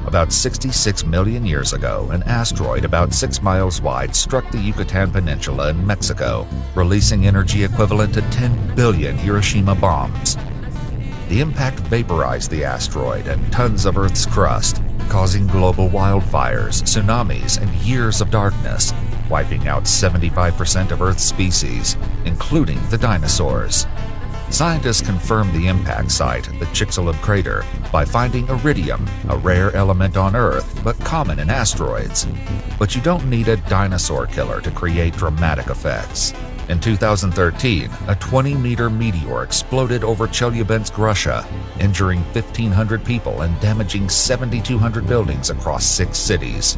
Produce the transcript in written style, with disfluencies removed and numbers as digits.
About 66 million years ago, an asteroid about 6 miles wide struck the Yucatan Peninsula in Mexico, releasing energy equivalent to 10 billion Hiroshima bombs. The impact vaporized the asteroid and tons of Earth's crust, causing global wildfires, tsunamis, and years of darkness, wiping out 75% of Earth's species, including the dinosaurs. Scientists confirmed the impact site, the Chicxulub crater, by finding iridium, a rare element on Earth but common in asteroids. But you don't need a dinosaur killer to create dramatic effects. In 2013, a 20-meter meteor exploded over Chelyabinsk, Russia, injuring 1,500 people and damaging 7,200 buildings across 6 cities.